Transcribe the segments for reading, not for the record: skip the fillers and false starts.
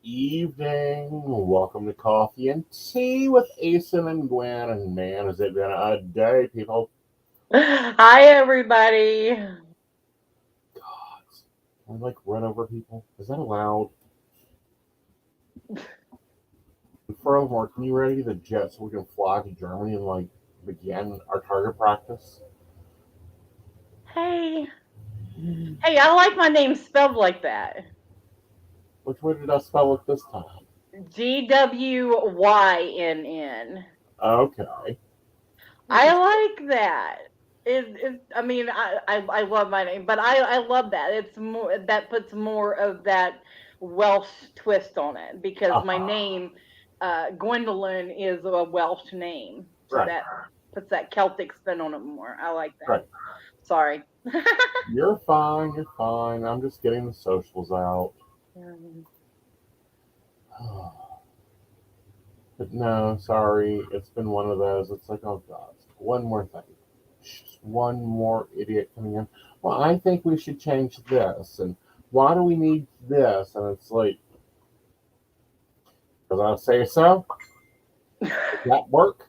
evening. Welcome to Coffee and Tea with Aeson and Gwen. And man, has it been a day, people. Hi, everybody. God, can I like run over people? Is that allowed? And furthermore, can you ready the jet so we can fly to Germany and like begin our target practice? Hey. Hey, I like my name spelled like that. Which way did I spell it this time? Gwynn. Okay. I like that. I mean, I love my name, but I love that. It's more that puts more of that Welsh twist on it because my Uh-huh. name, Gwendolyn, is a Welsh name, so Right. that puts that Celtic spin on it more. I like that. Right. Sorry. You're fine. You're fine. I'm just getting the socials out. But no, sorry, it's been one of those. It's like, oh God, one more thing. Just one more idiot coming in. Well, I think we should change this. And why do we need this? And it's like, because I say so. Does that work?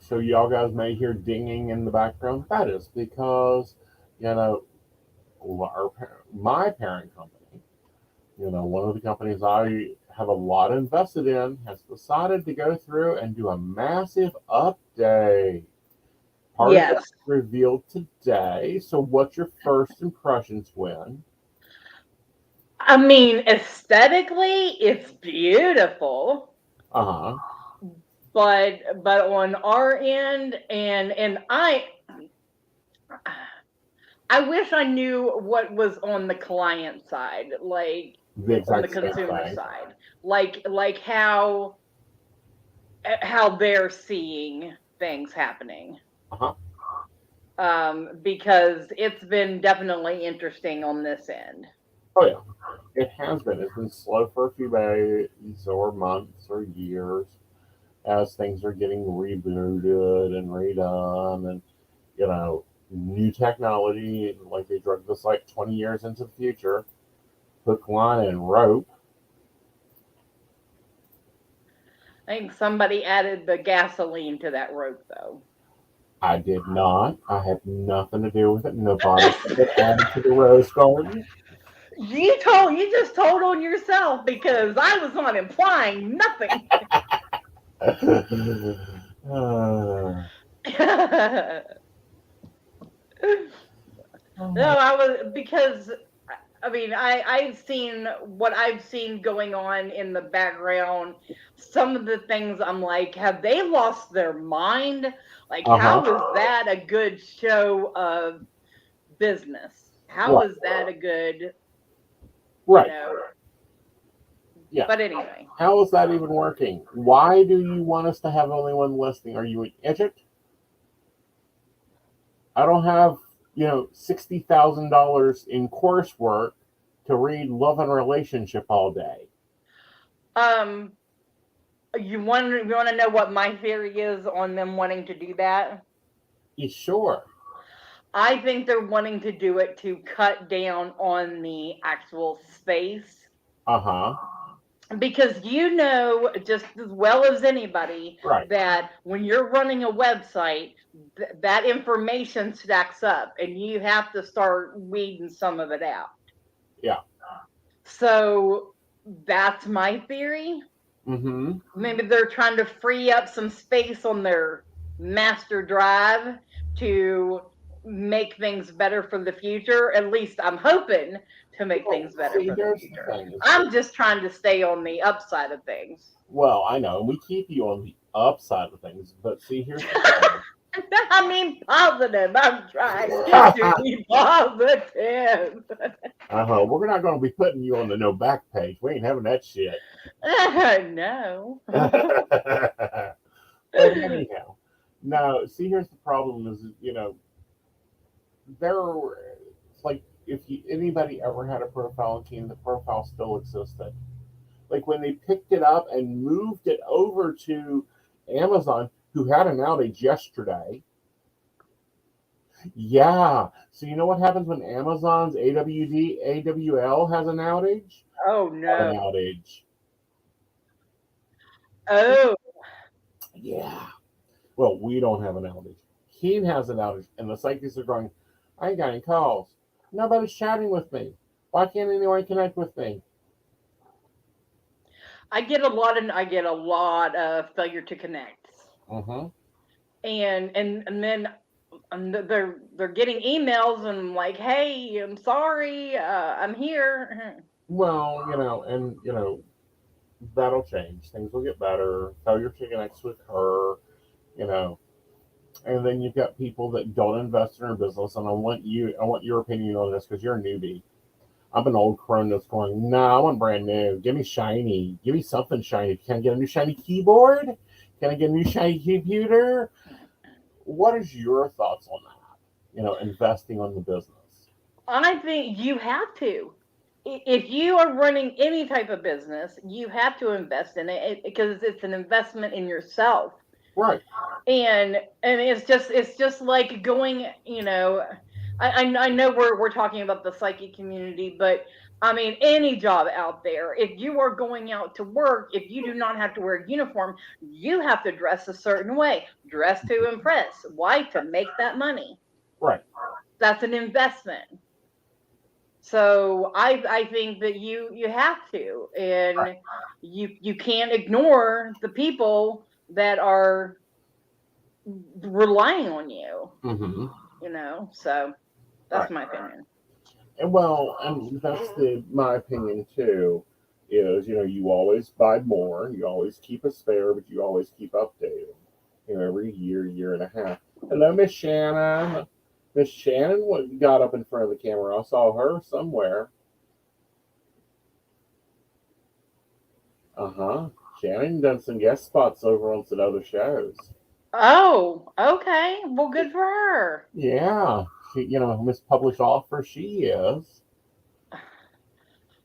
So y'all guys may hear dinging in the background. That is because, you know, my parent company, one of the companies I have a lot invested in, has decided to go through and do a massive update. Part of it's Yes. revealed today. So, what's your first impressions, Gwen? I mean, aesthetically, it's beautiful, Uh huh. but on our end, and I wish I knew what was on the client side, like The on the exact same consumer thing. side, like how they're seeing things happening. Uh huh. Because it's been definitely interesting on this end. Oh, yeah. It has been. It's been slow for a few days or months or years as things are getting rebooted and redone and, you know, new technology, like they drug this like 20 years into the future, hook, line, and rope. I think somebody added the gasoline to that rope, though. I did not. I had nothing to do with it. Nobody said it added to the rose garden. You just told on yourself because I was not implying nothing. Uh, oh No, my. I was because I mean I've seen what I've seen going on in the background. Some of the things I'm like, have they lost their mind? Like, Uh how huh. is that a good show of business? How Right. is that a good, you Right. know? Yeah. But anyway, How is that even working? Why do you want us to have only one listing? Are you an idiot? I don't have, $60,000 in coursework to read love and relationship all day. um, you want to know what my theory is on them wanting to do that? You sure? I think they're wanting to do it to cut down on the actual space Uh huh. because you know just as well as anybody Right. that when you're running a website, that information stacks up and you have to start weeding some of it out. Yeah. So that's my theory. Mm hmm. Maybe they're trying to free up some space on their master drive to make things better for the future. At least I'm hoping to make Well, things better see, for the here's the future. thing is that, I'm just trying to stay on the upside of things. well, I know, and we keep you on the upside of things, but see, here's the thing. I mean, positive. I'm trying to be positive. We're not going to be putting you on the no back page. We ain't having that shit. No. But anyhow, no, see, here's the problem is, there it's like if anybody ever had a profile in Keen, the profile still existed. Like when they picked it up and moved it over to Amazon, who had an outage yesterday, Yeah. So you know what happens when Amazon's AWL has an outage? Oh Have no. an outage. Oh, Yeah. Well, we don't have an outage. He has an outage, and the psychics are going, I ain't got any calls. Nobody's chatting with me. Why can't anyone connect with me? I get a lot of failure to connect. Mm-hmm. And then they're getting emails and like, hey, I'm sorry, I'm here. Well, that'll change. Things will get better. Failure to connect with her, you know. And then you've got people that don't invest in their business, and I want your opinion on this because you're a newbie. I'm an old crone that's going, no, I want brand new. Give me shiny. Give me something shiny. Can I get a new shiny keyboard? Can I get a new shiny computer? What is your thoughts on that? Investing on the business. I think you have to. If you are running any type of business, you have to invest in it because it's an investment in yourself. Right. And it's just like going, I know we're talking about the psychic community, but I mean any job out there, if you are going out to work, if you do not have to wear a uniform, you have to dress a certain way, dress to impress. Why? To make that money. Right. That's an investment. So I think that you have to, Right. and you can't ignore the people that are relying on you. Mm-hmm. So that's Right. my opinion. And that's my opinion too. Is you always buy more, you always keep a spare, but you always keep updating. Every year and a half. Hello, Miss Shannon. Miss Shannon got up in front of the camera. I saw her somewhere. Uh huh. Shannon done some guest spots over on some other shows. Oh, okay. Well, good for her. Yeah, Miss Published Author she is.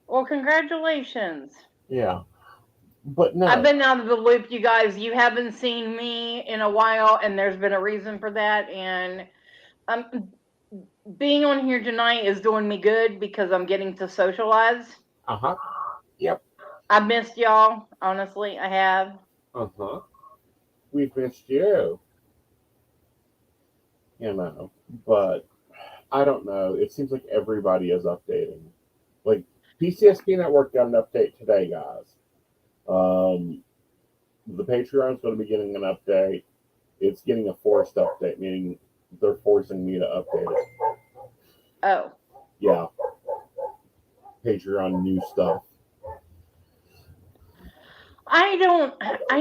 Well, congratulations. Yeah, but I've no. been out of the loop, you guys. You haven't seen me in a while, and there's been a reason for that. And um, being on here tonight is doing me good because I'm getting to socialize. Uh huh. Yep. I missed y'all, honestly. I have. Uh huh. We've missed you. But I don't know. It seems like everybody is updating. Like PCSP Network got an update today, guys. Um, the Patreon's going to be getting an update. It's getting a forced update, meaning they're forcing me to update it. Oh, Yeah, Patreon new stuff. I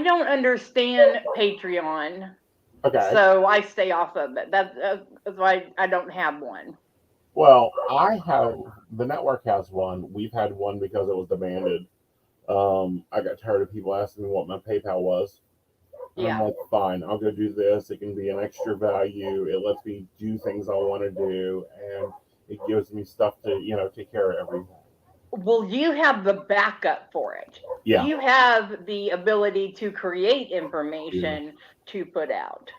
don't understand Patreon, Okay. so I stay off of it. That's why I don't have one. Well, the network has one. We've had one because it was demanded. I got tired of people asking me what my PayPal was. And I'm Yeah. like, fine, I'll go do this. It can be an extra value. It lets me do things I want to do, and it gives me stuff to, take care of everything. Well, you have the backup for it. Yeah. You have the ability to create Yeah. information to put out.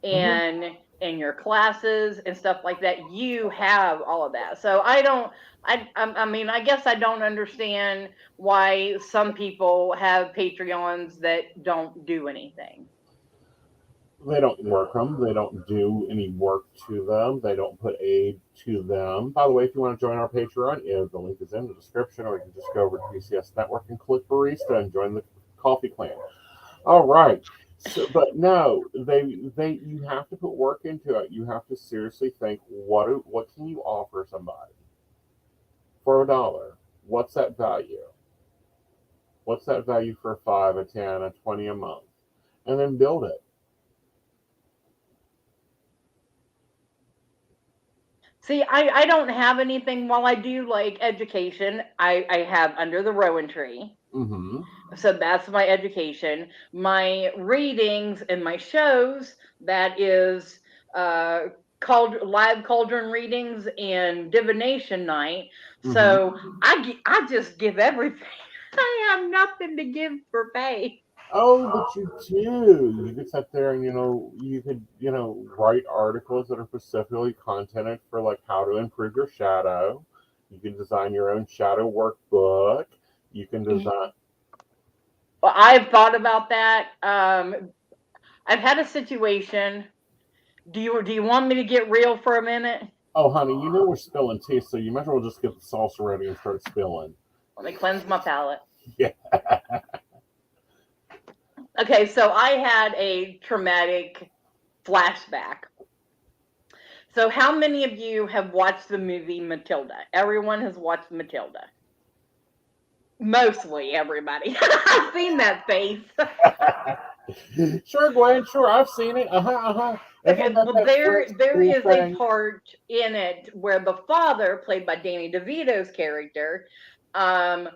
Mm-hmm. And in your classes and stuff like that, you have all of that. So I don't I mean, I guess I don't understand why some people have Patreons that don't do anything. They don't work them. They don't do any work to them. They don't put aid to them. By the way, if you want to join our Patreon, the link is in the description, or you can just go over to PCS Network and click Barista and join the Coffee Clan. All right. So, but no, they you have to put work into it. You have to seriously think what can you offer somebody for $1? What's that value? What's that value for a 5, a 10, a 20 a month? And then build it. See, I don't have anything while I do like education. I have Under the Rowan Tree. Mm-hmm. So that's my education. My readings and my shows, that is uh called live cauldron readings and divination night. Mm-hmm. So I just give everything. I have nothing to give for pay. Oh, but you do. You could sit there and you could write articles that are specifically contented for like how to improve your shadow. You can design your own shadow workbook. You can design. Well, I've thought about that. I've had a situation. Do you want me to get real for a minute? Oh, honey, we're spilling tea, so you might as well just get the salsa ready and start spilling. Let me cleanse my palate. Yeah. Okay, so I had a traumatic flashback. So, how many of you have watched the movie Matilda? Everyone has watched Matilda. Mostly everybody. I've seen that face. Sure, Gwen. Sure, I've seen it. Uh huh. Uh huh. Okay, Isn't that well that French there school is a thing? part in it where the father, played by Danny DeVito's character, um,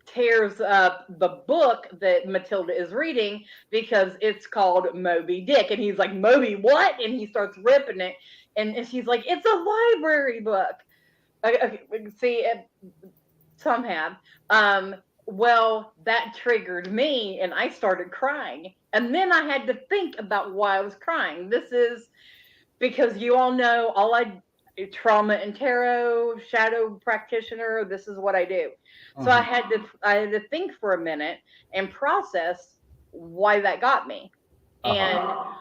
tears up the book that Matilda is reading because it's called Moby Dick, and he's like, Moby what? And he starts ripping it, and she's like, it's a library book. Okay, see, some have. Um, well, that triggered me, and I started crying. And then I had to think about why I was crying. This is because you all know trauma and tarot, shadow practitioner. This is what I do. So Mhm. I had to think for a minute and process why that got me. Uh huh.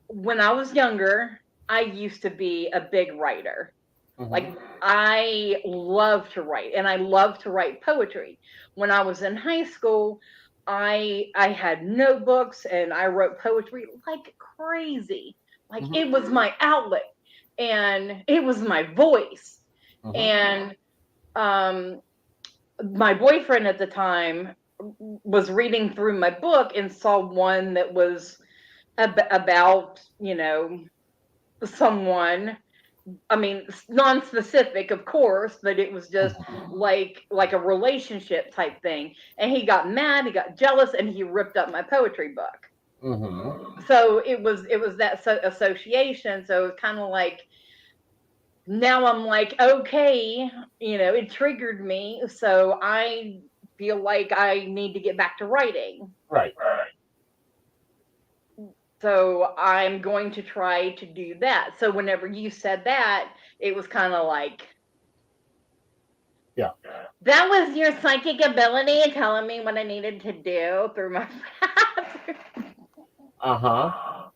And when I was younger, I used to be a big writer. Mhm. Like, I love to write, and I love to write poetry. When I was in high school, I had notebooks and I wrote poetry like crazy. Like, Mhm. it was my outlet and it was my voice. Mhm. And um my boyfriend at the time was reading through my book and saw one that was about, someone. I mean, non-specific, of course, but it was just like a relationship type thing. And he got mad, he got jealous, and he ripped up my poetry book. Mhm. So it was that association. So it's kind of like, now I'm like, okay, it triggered me, so I feel like I need to get back to writing. Right. So I'm going to try to do that. So whenever you said that, it was kind of like, Yeah. that was your psychic ability telling me what I needed to do through my path. Uh huh.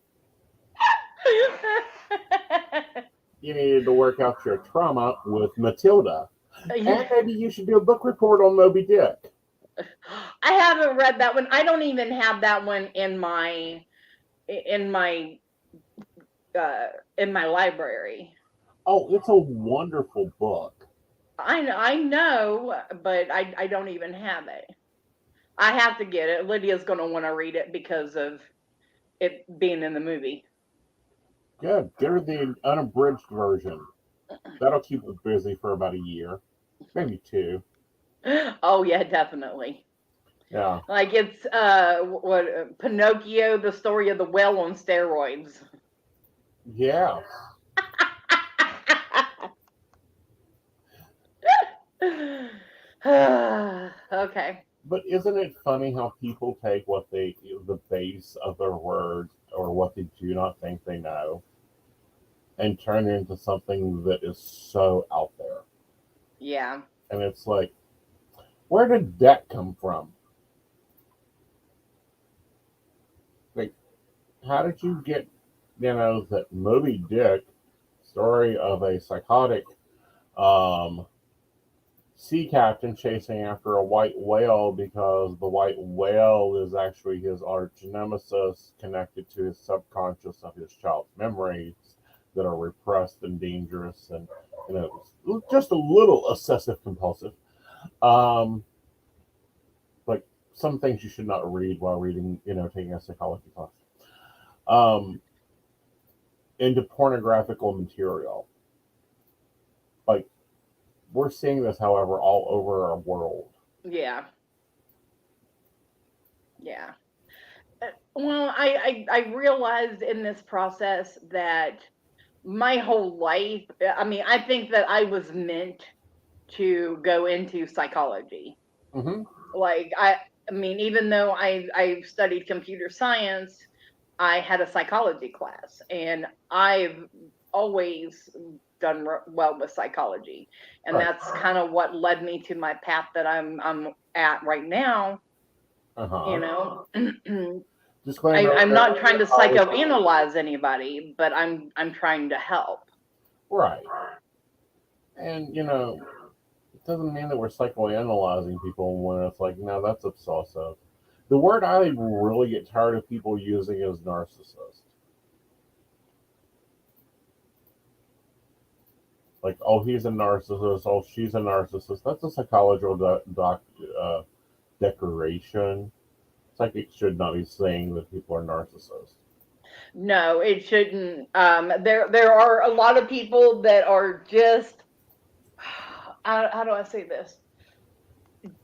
You needed to work out your trauma with Matilda, and maybe you should do a book report on Moby Dick. I haven't read that one. I don't even have that one in my uh in my library. Oh, it's a wonderful book. I know, but I don't even have it. I have to get it. Lydia's gonna want to read it because of it being in the movie. Good. Get her the unabridged version. That'll keep her busy for about a year, maybe two. Oh yeah, definitely. Yeah. Like, it's what Pinocchio, the story of the whale on steroids. Yeah. Okay. But isn't it funny how people take the base of their words or what they do not think they know and turn it into something that is so out there? Yeah. And it's like, where did that come from? Like, how did you get, that Moby Dick story of a psychotic um, sea captain chasing after a white whale because the white whale is actually his arch nemesis connected to his subconscious of his child's memories that are repressed and dangerous and just a little obsessive compulsive. Um, like some things you should not read while reading, taking a psychology class. Um, into pornographical material. Like we're seeing this, however, all over our world. Yeah. Yeah. Well, I realized in this process that my whole life, I mean, I think that I was meant to go into psychology. Hmm. Like, I mean, even though I studied computer science, I had a psychology class, and I've always done well with psychology, and Right. that's kind of what led me to my path that I'm at right now. You Uh-huh. know, Just glad to know I'm that not trying to always psychoanalyze anybody, but I'm trying to help. right. And it doesn't mean that we're psychoanalyzing people when it's like, no, that's obsessive. The word I really get tired of people using is narcissist. Like, oh, he's a narcissist. Oh, she's a narcissist. That's a psychological decoration. Psychic should not be saying that people are narcissists. No, it shouldn't. There are a lot of people that are just how do I say this?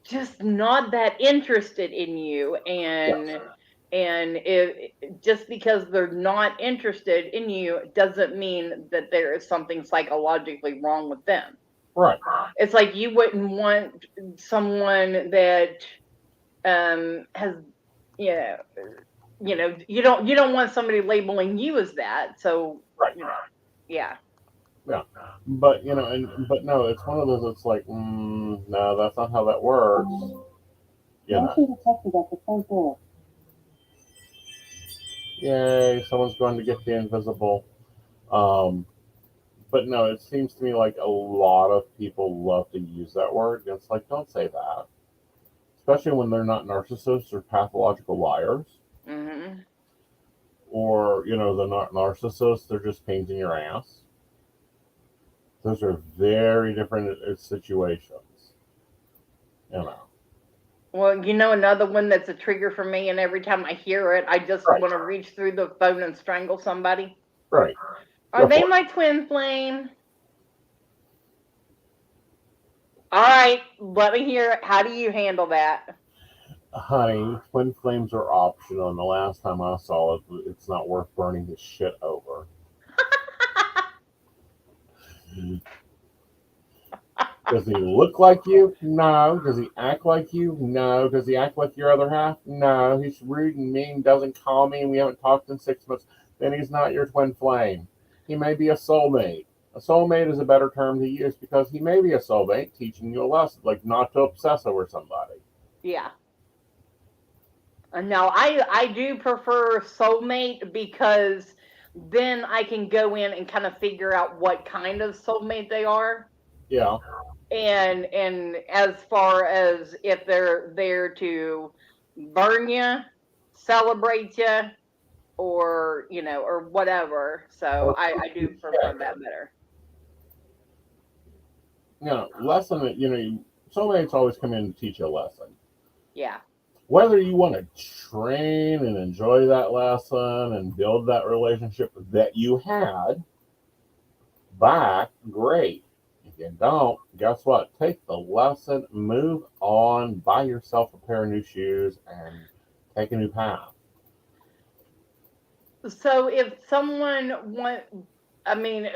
Just not that interested in you, Yes. and if just because they're not interested in you doesn't mean that there is something psychologically wrong with them. Right. It's like you wouldn't want someone that has you know you don't want somebody labeling you as that. So Right. yeah. Yeah. But but no, it's one of those. It's like, no, that's not how that works. You know. Yay! Someone's going to get the invisible. Um, but no, it seems to me like a lot of people love to use that word. And it's like, don't say that, especially when they're not narcissists or pathological liars, Hmm. or they're not narcissists. They're just pains in your ass. Those are very different situations. You know. Well, another one that's a trigger for me, and every time I hear it, I just Right. want to reach through the phone and strangle somebody. Right. Are Go they for it. my twin flame? All right, let me hear it. How do you handle that? Honey, twin flames are optional, and the last time I saw it, it's not worth burning his shit over. Does he look like you? No. Does he act like you? No. Does he act like your other half? No. He's rude and mean, doesn't call me, and we haven't talked in 6 months. Then he's not your twin flame. He may be a soulmate. A soulmate is a better term to use because he may be a soulmate teaching you a lesson, like not to obsess over somebody. Yeah. No, I do prefer soulmate because then I can go in and kind of figure out what kind of soulmate they are. Yeah. And as far as if they're there to burn you, celebrate you, or or whatever. So Or I do prefer that better. lesson that soulmates always come in to teach you a lesson. Yeah. Whether you want to train and enjoy that lesson and build that relationship that you had back, great. If you don't, guess what? Take the lesson, move on, buy yourself a pair of new shoes, and take a new path. So if someone want, I mean,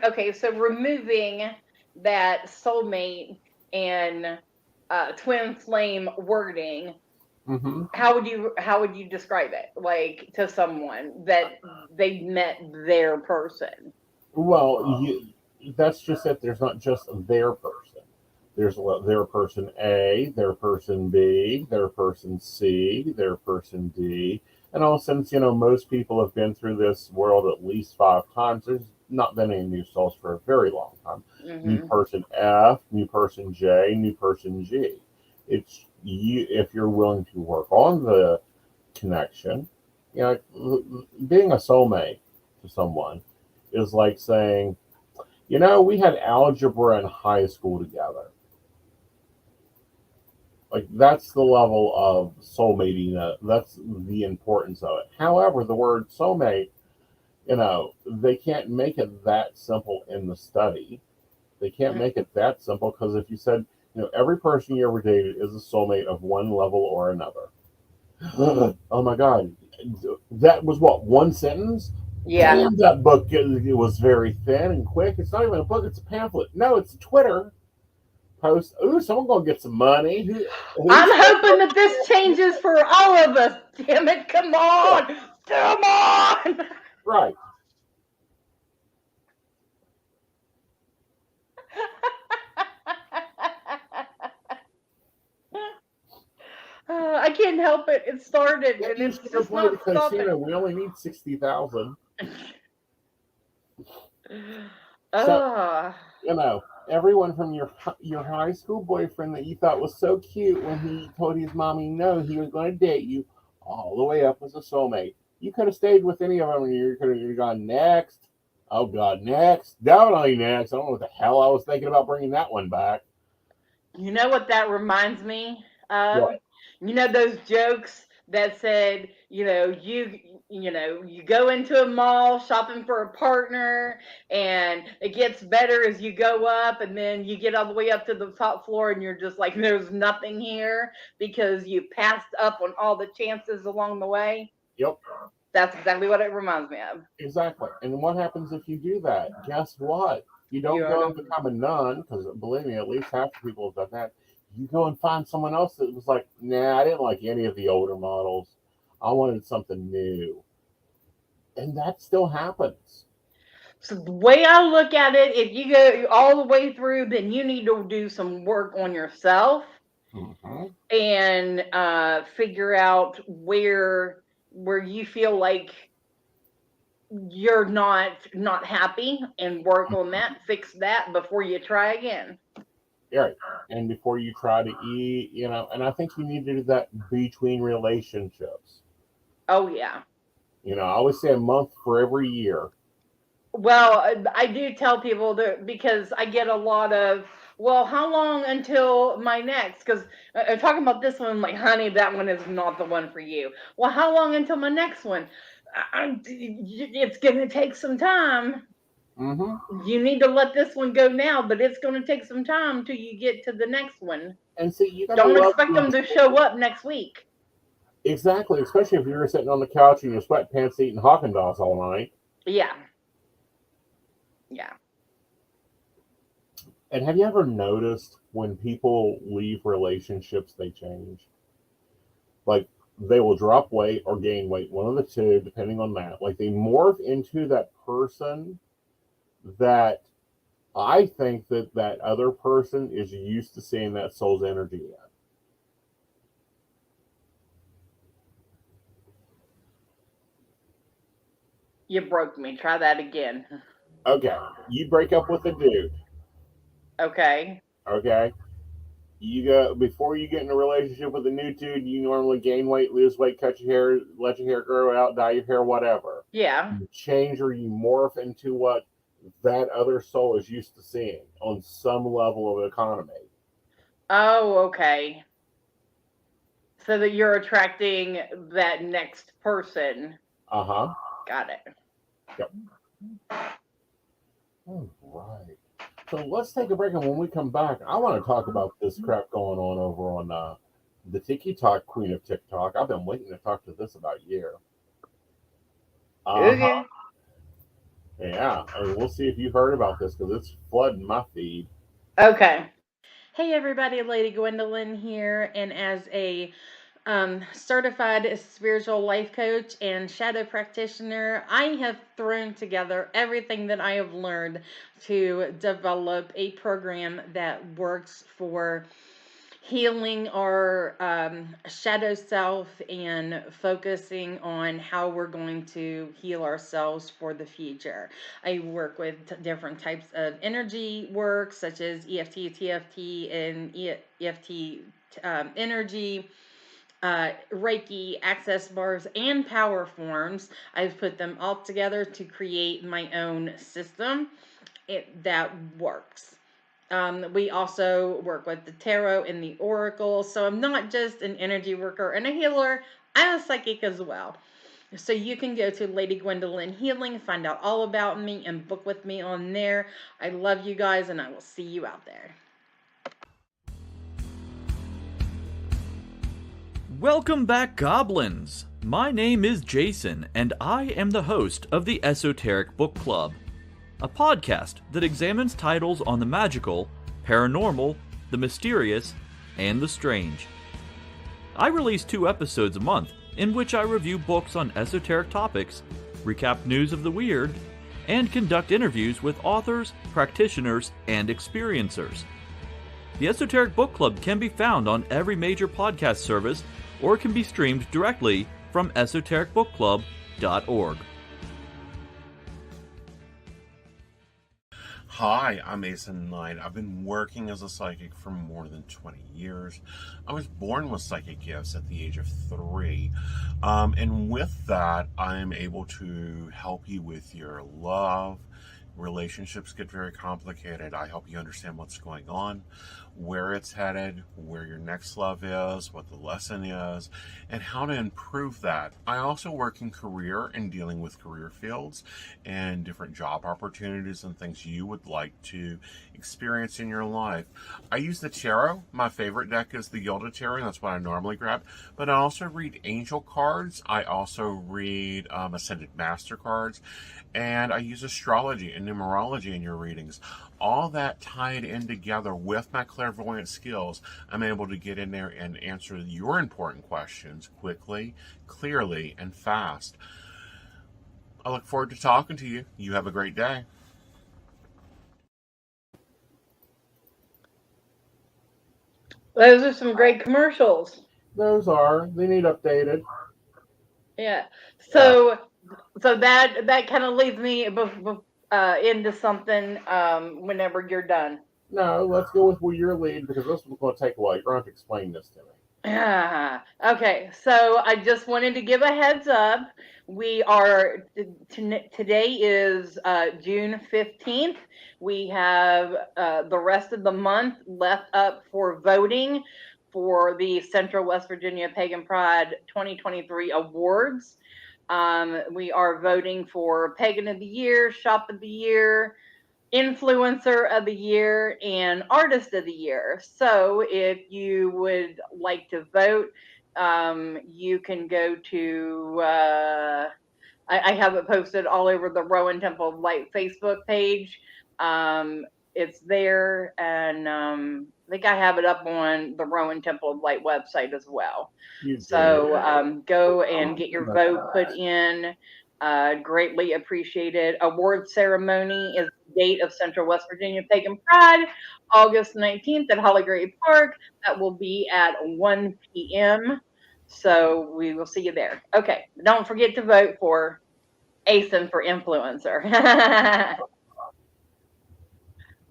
okay, so removing that soulmate and twin flame wording, Mm-hmm. how would you describe it, like to someone that they met their person? Well, that's just it. There's not just their person. There's their person A, their person B, their person C, their person D. And all since, most people have been through this world at least 5 times, there's not been any new souls for a very long time. New Hmm. person F, new person J, new person G. It's you if you're willing to work on the connection. Being a soulmate to someone is like saying, we had algebra in high school together. Like that's the level of soulmating. That's the importance of it. However, the word soulmate, they can't make it that simple in the study. They can't make it that simple because if you said, every person you ever dated is a soulmate of one level or another. Oh my God, that was what, one sentence? Yeah. Damn, that book it was very thin and quick. It's not even a book; it's a pamphlet. No, it's Twitter. post, ooh, someone gonna get some money. I'm hoping that this changes for all of us. Damn it, come on. Come on. Right. I can't help it. It started, Yeah, and you it's should just play the not stopping. casino. We only need 60,000. So, You know, everyone from your high school boyfriend that you thought was so cute when he told his mommy no, he was going to date you, all the way up as a soulmate. You could have stayed with any of them, and you could have gone next. Oh God, next, definitely next. I don't know what the hell I was thinking about bringing that one back. you know what that reminds me of? What? You know those jokes that said, you go into a mall shopping for a partner, and it gets better as you go up, and then you get all the way up to the top floor, and you're just like, there's nothing here because you passed up on all the chances along the way. Yep. That's exactly what it reminds me of. Exactly. And what happens if you do that? Guess what? You don't go and become a nun, because believe me, at least half the people have done that. You go and find someone else that was like, nah, I didn't like any of the older models. I wanted something new. And that still happens. So the way I look at it, if you go all the way through, then you need to do some work on yourself and figure out where you feel like you're not happy, and work on that, fix that before you try again. Right. And before you try to eat, and I think you need to do that between relationships. Oh yeah. I always say a month for every year. Well, I do tell people that, because I get a lot of, well, how long until my next? Because I'm talking about this one, like, honey, that one is not the one for you. Well, how long until my next one? It's going to take some time. Mm-hmm. You need to let this one go now, but it's going to take some time till you get to the next one. And see, you don't expect them to show up next week. Exactly, especially if you're sitting on the couch in your sweatpants eating Haagen-Dazs all night. Yeah. Yeah. And have you ever noticed when people leave relationships, they change? Like, they will drop weight or gain weight, one of the two, depending on that. Like, they morph into that person that I think that other person is used to seeing that soul's energy in. You broke me. Try that again. Okay. You break up with a dude. Okay. Okay. You go, before you get in a relationship with a new dude, you normally gain weight, lose weight, cut your hair, let your hair grow out, dye your hair, whatever. Yeah. You change, or you morph into what that other soul is used to seeing on some level of economy. Oh, okay. So that you're attracting that next person. Uh-huh. Got it. Yep. All right. So let's take a break, and when we come back, I want to talk about this crap going on over on the Tiki Talk Queen of TikTok. I've been waiting to talk to this about a year. Okay. Yeah, and we'll see if you've heard about this, because it's flooding my feed. Okay. Hey everybody, Lady Gwendolyn here, and as a certified spiritual life coach and shadow practitioner, I have thrown together everything that I have learned to develop a program that works for healing our shadow self and focusing on how we're going to heal ourselves for the future. I work with different types of energy work, such as EFT, TFT, and EFT energy, Reiki, access bars, and power forms. I've put them all together to create my own system that works. We also work with the tarot and the oracle. So I'm not just an energy worker and a healer, I'm a psychic as well. So you can go to Lady Gwendolyn Healing, find out all about me, and book with me on there. I love you guys, and I will see you out there. Welcome back, goblins! My name is Jason, and I am the host of the Esoteric Book Club, a podcast that examines titles on the magical, paranormal, the mysterious, and the strange. I release 2 episodes a month in which I review books on esoteric topics, recap news of the weird, and conduct interviews with authors, practitioners, and experiencers. The Esoteric Book Club can be found on every major podcast service or can be streamed directly from esotericbookclub.org. Hi, I'm Aeson Knight. I've been working as a psychic for more than 20 years. I was born with psychic gifts at the age of 3. And with that, I'm able to help you with your love. Relationships get very complicated. I help you understand what's going on, where it's headed, where your next love is, what the lesson is, and how to improve that. I also work in career and dealing with career fields and different job opportunities and things you would like to experience in your life. I use the tarot. My favorite deck is the Gilded Tarot. That's what I normally grab. But I also read angel cards. I also read Ascended Master cards. And I use astrology and numerology in your readings. All that tied in together with my clairvoyant skills, I'm able to get in there and answer your important questions quickly, clearly, and fast. I look forward to talking to you. You have a great day. Those are some great commercials. Those are. They need updated. Yeah. So that kind of leads me into something whenever you're done. No, let's go with your lead because this one's going to take a while. You're going to have to explain this to me. Okay, so I just wanted to give a heads up. We are, today is June 15th. We have the rest of the month left up for voting for the Central West Virginia Pagan Pride 2023 awards. We are voting for Pagan of the Year, Shop of the Year, Influencer of the Year, and Artist of the Year. So if you would like to vote, you can go to, I have it posted all over the Rowan Temple of Light Facebook page. It's there, and I think I have it up on the Rowan Temple of Light website as well. So go and get your vote put in. Greatly appreciated. Award ceremony is the date of Central West Virginia Pagan Pride, August 19th at Holly Gray Park. That will be at 1 p.m. So we will see you there. Okay, don't forget to vote for Aeson for Influencer.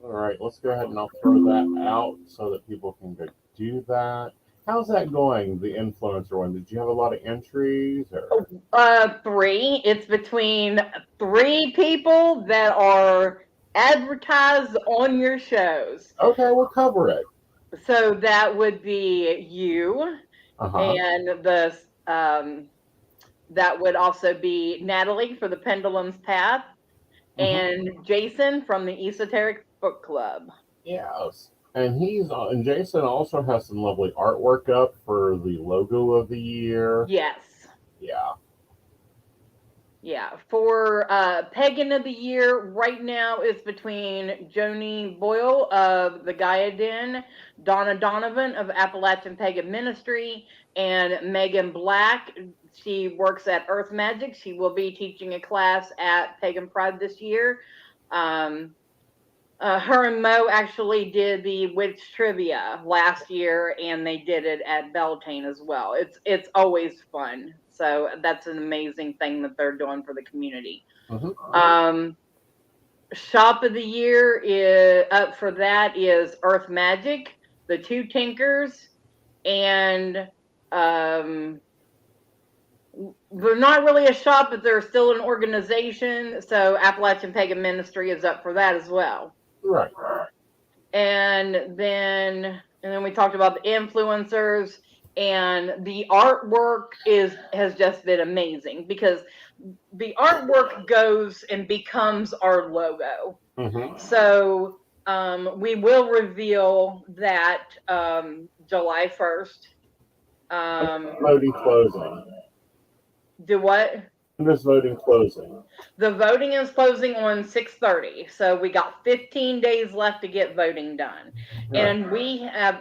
All right, let's go ahead and I'll throw that out so that people can go do that. How's that going, the influencer one? Did you have a lot of entries? Or? 3. It's between 3 people that are advertised on your shows. Okay, we'll cover it. So that would be you, and that would also be Natalie for the Pendulum's Path, and Jason from the Esoteric Book Club. Yes. And Jason also has some lovely artwork up for the logo of the year. Yes. Yeah. Yeah. For Pagan of the Year, right now it's between Joni Boyle of the Gaia Den, Donna Donovan of Appalachian Pagan Ministry, and Megan Black. She works at Earth Magic. She will be teaching a class at Pagan Pride this year. Her and Mo actually did the Witch Trivia last year, and they did it at Beltane as well. It's always fun. So that's an amazing thing that they're doing for the community. Shop of the Year is up for that is Earth Magic, the Two Tinkers, and they're not really a shop, but they're still an organization. So Appalachian Pagan Ministry is up for that as well. Right. And then we talked about the influencers, and the artwork has just been amazing because the artwork goes and becomes our logo. So we will reveal that July 1st. Floating closing. Do what? When is voting closing? The voting is closing on 6:30, so we got 15 days left to get voting done. Right. And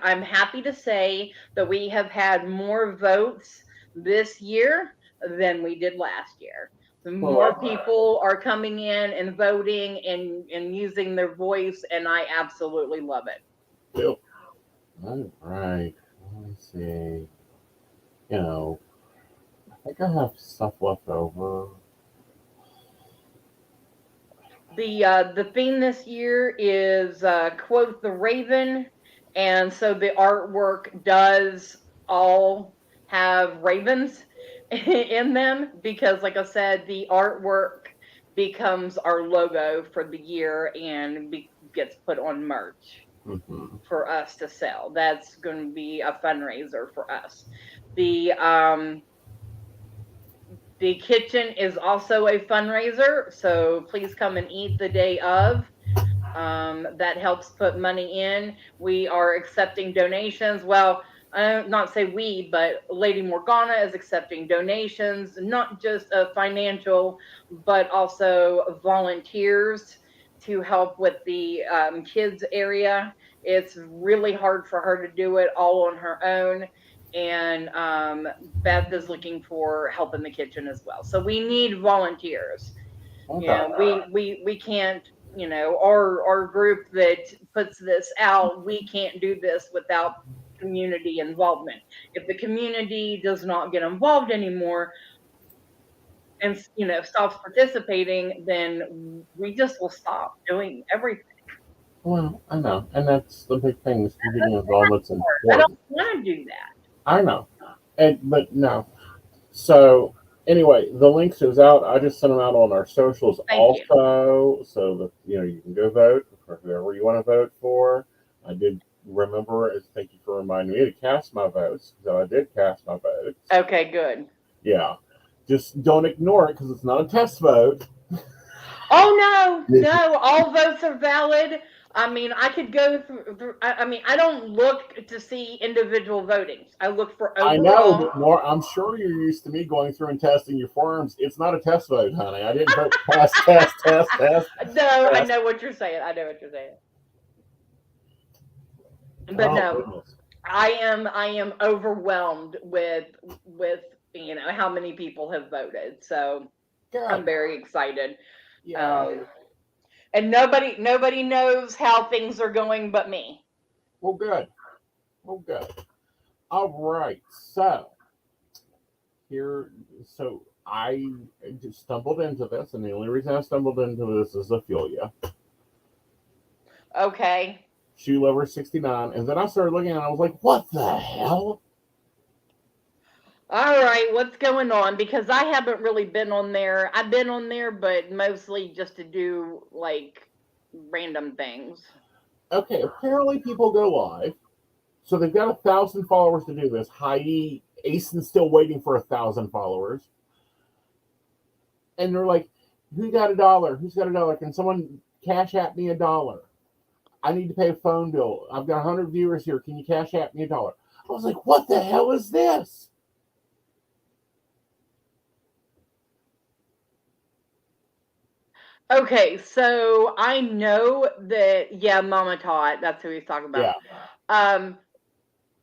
I'm happy to say that we have had more votes this year than we did last year. More people are coming in and voting and using their voice, and I absolutely love it. Yep. All right. Let me see. I think I have stuff left over. The theme this year is quote the Raven, and so the artwork does all have ravens in them because, like I said, the artwork becomes our logo for the year and gets put on merch for us to sell. That's going to be a fundraiser for us. The kitchen is also a fundraiser, so please come and eat the day of. That helps put money in. We are accepting donations. Well, not say we, but Lady Morgana is accepting donations, not just financial, but also volunteers to help with the kids area. It's really hard for her to do it all on her own. And Beth is looking for help in the kitchen as well. So we need volunteers. Okay. We can't, our group that puts this out, we can't do this without community involvement. If the community does not get involved anymore and stops participating, then we just will stop doing everything. Well, I know, and that's the big thing. Is community involvement's I important. don't want to do that. I know, but no. So anyway, the links is out. I just sent them out on our socials Thank you. also, so that you can go vote for whoever you want to vote for. I did remember. Thank you for reminding me to cast my votes. So I did cast my votes. Okay, good. Yeah, just don't ignore it because it's not a test vote. Oh no, all votes are valid. I mean, I could go through. I mean, I don't look to see individual votings. I look for overall. I know, but more. I'm sure you're used to me going through and testing your forms. It's not a test vote, honey. I didn't vote test. No, Test. I know what you're saying. But no, Goodness. I am overwhelmed with how many people have voted. So Good. I'm very excited. Yeah. And nobody knows how things are going but me. Well, good. All right. So I just stumbled into this, and the only reason I stumbled into this is Ophelia. Okay. Shoe Lover 69, and then I started looking at it, and I was like, what the hell? All right, what's going on? Because I haven't really been on there. I've been on there, but mostly just to do like random things. Okay, apparently people go live. So they've got 1,000 followers to do this. Heidi, Aeson's still waiting for 1,000 followers. And they're like, who got $1? Who's got $1? Can someone cash app me $1? I need to pay a phone bill. I've got 100 viewers here. Can you cash app me $1? I was like, what the hell is this? Okay, so I know that Mama Tot, that's who he's talking about. Yeah.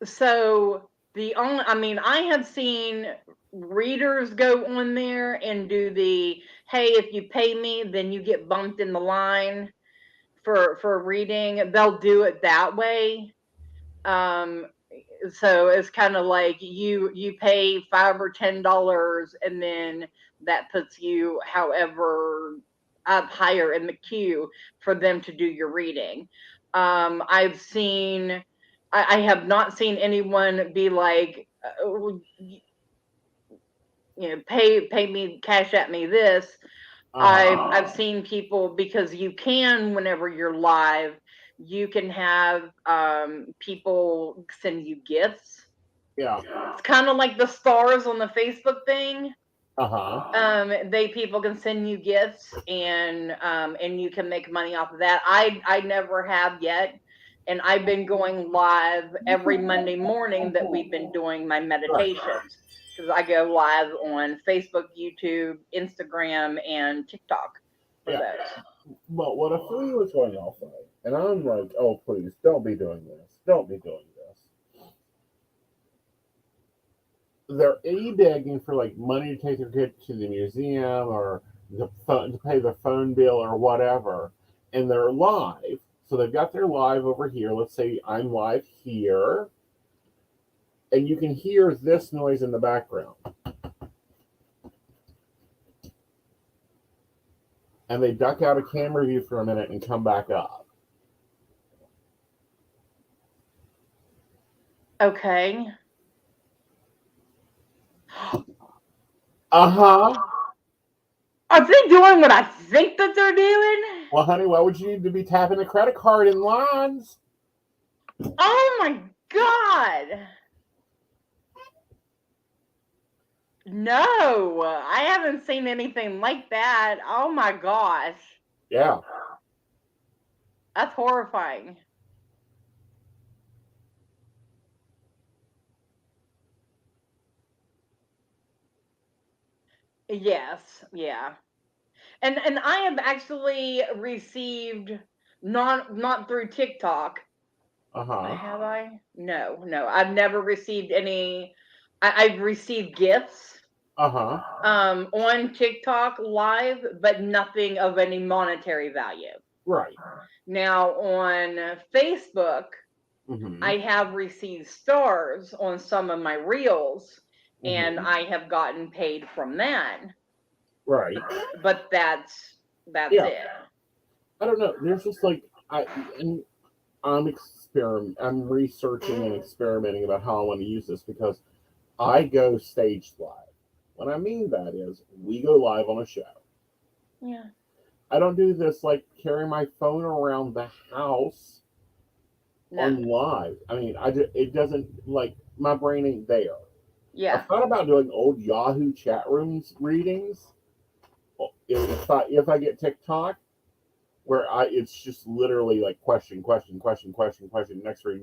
So I have seen readers go on there and do the, hey, if you pay me, then you get bumped in the line for reading. They'll do it that way. So it's kind of like you pay $5 or $10, and then that puts you however up higher in the queue for them to do your reading. I have not seen anyone be like, pay me, cash at me this. I've seen people, because you can, whenever you're live, you can have people send you gifts. Yeah. It's kind of like the stars on the Facebook thing. People can send you gifts, and you can make money off of that. I never have yet, and I've been going live every Monday morning that we've been doing my meditations. because I go live on Facebook, YouTube, Instagram, and TikTok for Yeah. those. But what a flea was going off like, and I'm like, oh please, don't be doing this. Don't be doing this. They're begging for like money to take their kid to the museum or to pay their phone bill or whatever, and they're live. So they've got their live over here. Let's say I'm live here, and you can hear this noise in the background. And they duck out of camera view for a minute and come back up. Okay. Uh-huh. Are they doing what I think that they're doing? Well, honey, why would you need to be tapping a credit card in lines? Oh my God. No, I haven't seen anything like that. Oh my gosh. Yeah. That's horrifying. Yes, yeah. And I have actually received not through TikTok. Uh-huh. Have I? No. I've never received any. I've received gifts Uh-huh. on TikTok live, but nothing of any monetary value. Right. Now on Facebook, Mm-hmm. I have received stars on some of my reels, and I have gotten paid from that. Right. But that's Yeah. it. I don't know. There's just like I'm researching and experimenting about how I want to use this because I go staged live. What I mean that is we go live on a show. Yeah. I don't do this like carry my phone around the house on live. I mean, it doesn't like my brain ain't there. Yeah. I thought about doing old Yahoo chat rooms readings. If I get TikTok, where it's just literally like question, next read,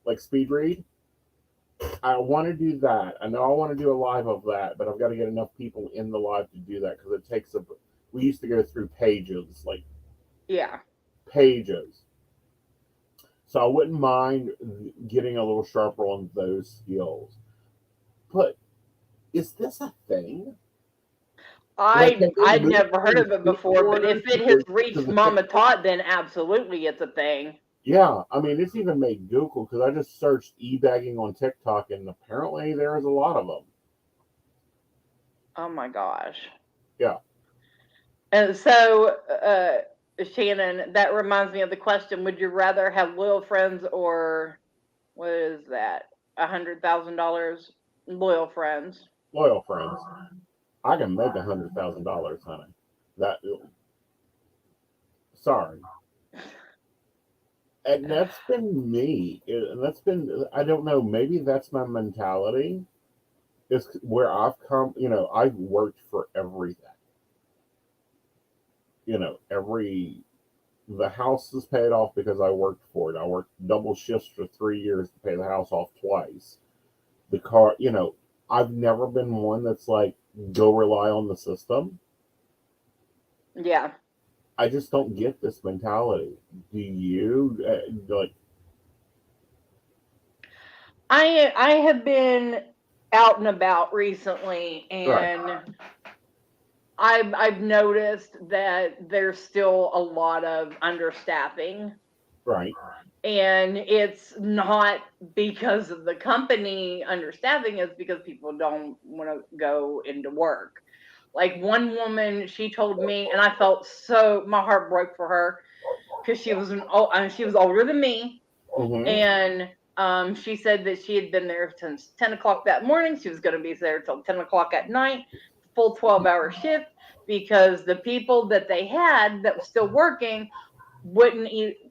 like speed read. I want to do that. I know I want to do a live of that, but I've got to get enough people in the live to do that because it takes we used to go through pages, like pages. So I wouldn't mind getting a little sharper on those skills. But is this a thing? I'd never heard of it before, but if it has reached Mama Todd, then absolutely it's a thing. Yeah, I mean, it's even made Google because I just searched e-bagging on TikTok, and apparently there is a lot of them. Oh my gosh. Yeah. And so, Shannon, that reminds me of the question: would you rather have loyal friends or what is that? $100,000 loyal friends? Loyal friends. I can make $100,000, honey. Sorry. And that's been me. And that's been, I don't know, maybe that's my mentality. It's where I've come, I've worked for everything. The house is paid off because I worked for it. I worked double shifts for 3 years to pay the house off twice. The car, I've never been one that's like, go rely on the system. Yeah. I just don't get this mentality. Do you like? I have been out and about recently, and Right. I've noticed that there's still a lot of understaffing. Right. And it's not because of the company understaffing, it's because people don't want to go into work. Like one woman, she told me, and I felt my heart broke for her because she was older than me, and she said that she had been there since 10 o'clock that morning. She was going to be there till 10 o'clock at night, full 12-hour shift, because the people that they had that was still working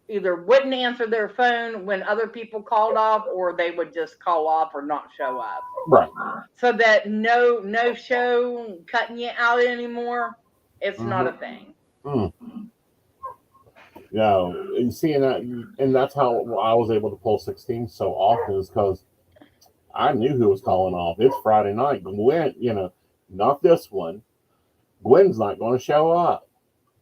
either wouldn't answer their phone when other people called off, or they would just call off or not show up. Right. So that no show cutting you out anymore, it's not a thing. No, and seeing that, and that's how I was able to pull 16 so often is because I knew who was calling off. It's Friday night. Gwen, not this one. Gwen's not going to show up.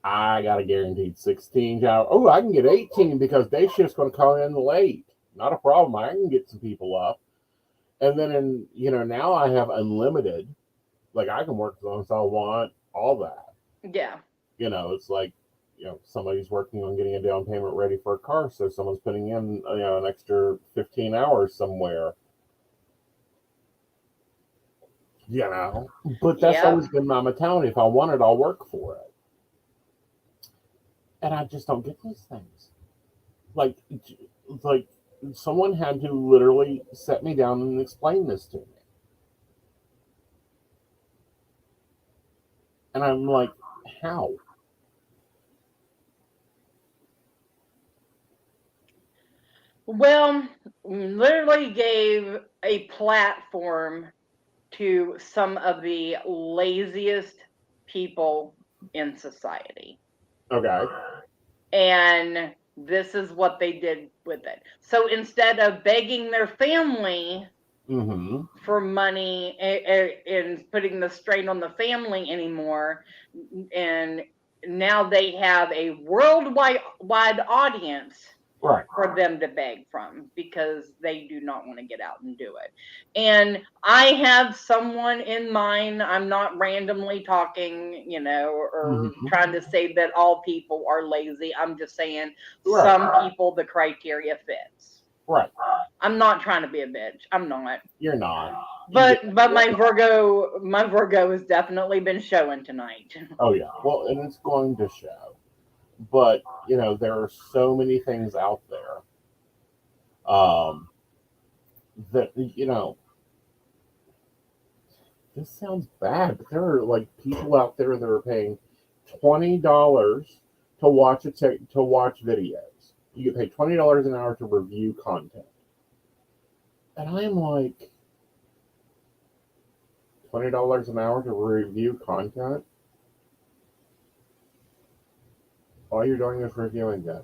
I got a guaranteed 16 hours. Oh, I can get 18 because day shift's going to call in late. Not a problem. I can get some people up. And then, now I have unlimited. Like, I can work as long as I want, all that. Yeah. It's like, somebody's working on getting a down payment ready for a car, so someone's putting in, an extra 15 hours somewhere. But that's always been my mentality. If I want it, I'll work for it. And I just don't get these things. Like someone had to literally set me down and explain this to me. And I'm like, how? Well, literally gave a platform to some of the laziest people in society. Okay. And this is what they did with it. So instead of begging their family for money and putting the strain on the family anymore, and now they have a worldwide audience for them to beg from because they do not want to get out and do it. And I have someone in mind. I'm not randomly talking, or trying to say that all people are lazy. I'm just saying some people the criteria fits. Right. I'm not trying to be a bitch. I'm not. You're not. But my Virgo has definitely been showing tonight. Oh yeah. Well, and it's going to show. But, there are so many things out there that, this sounds bad, but there are like people out there that are paying $20 to watch videos. You get paid $20 an hour to review content. And I'm like, $20 an hour to review content? All you're doing is reviewing it.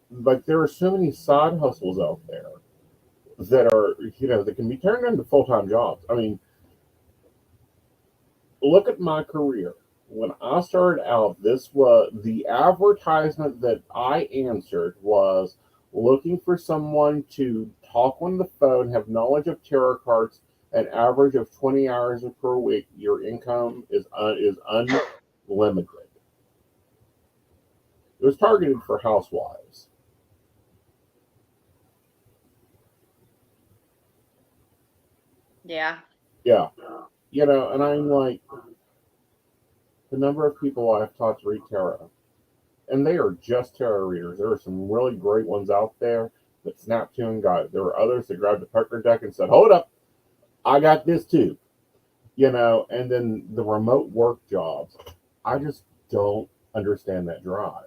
Like, there are so many side hustles out there that are, that can be turned into full-time jobs. I mean, look at my career. When I started out, this was the advertisement that I answered was looking for someone to talk on the phone, have knowledge of tarot cards, an average of 20 hours per week. Your income is unlimited. It was targeted for housewives. Yeah. Yeah. And I'm like, the number of people I've taught to read tarot, and they are just tarot readers. There are some really great ones out there that snap to and got it. There were others that grabbed the poker deck and said, hold up, I got this too. And then the remote work jobs, I just don't understand that drive.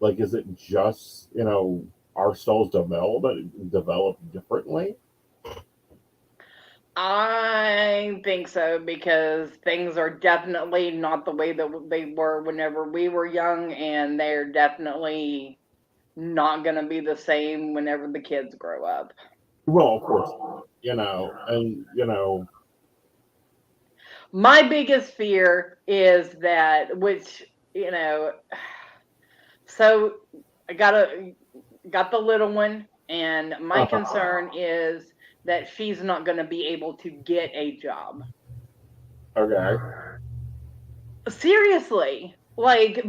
Like, is it just, our souls develop differently? I think so, because things are definitely not the way that they were whenever we were young, and they're definitely not going to be the same whenever the kids grow up. Well, of course, my biggest fear is that, so I got the little one, and my concern is that she's not going to be able to get a job. Okay. Seriously,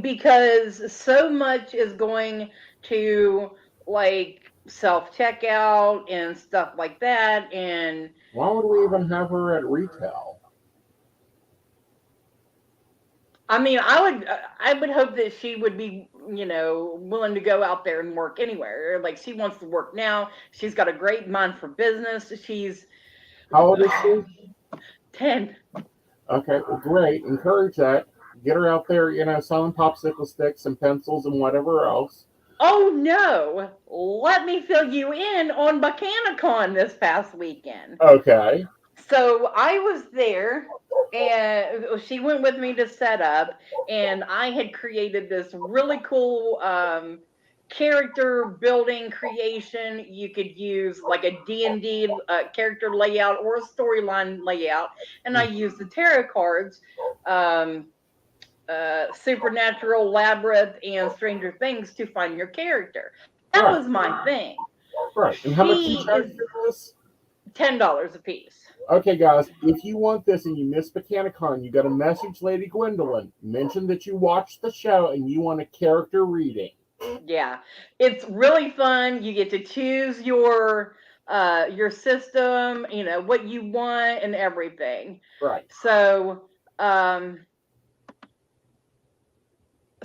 because so much is going to self-checkout and stuff like that. And why would we even have her at retail? I mean, I would hope that she would be, willing to go out there and work anywhere. Like, she wants to work now. She's got a great mind for business. How old is she? 10. Okay, well, great. Encourage that. Get her out there, selling popsicle sticks and pencils and whatever else. Oh no! Let me fill you in on Botanicon this past weekend. Okay. So I was there, and she went with me to set up, and I had created this really cool character building creation. You could use like a D&D character layout or a storyline layout. And I use the tarot cards, Supernatural, Labyrinth, and Stranger Things to find your character. That Right. was my thing. Right. And how much She you charge is for this? $10 a piece. Okay, guys, if you want this and you miss Mechanicon, you got to message Lady Gwendolyn. Mention that you watched the show and you want a character reading. Yeah, it's really fun. You get to choose your system, you know, what you want and everything. Right. So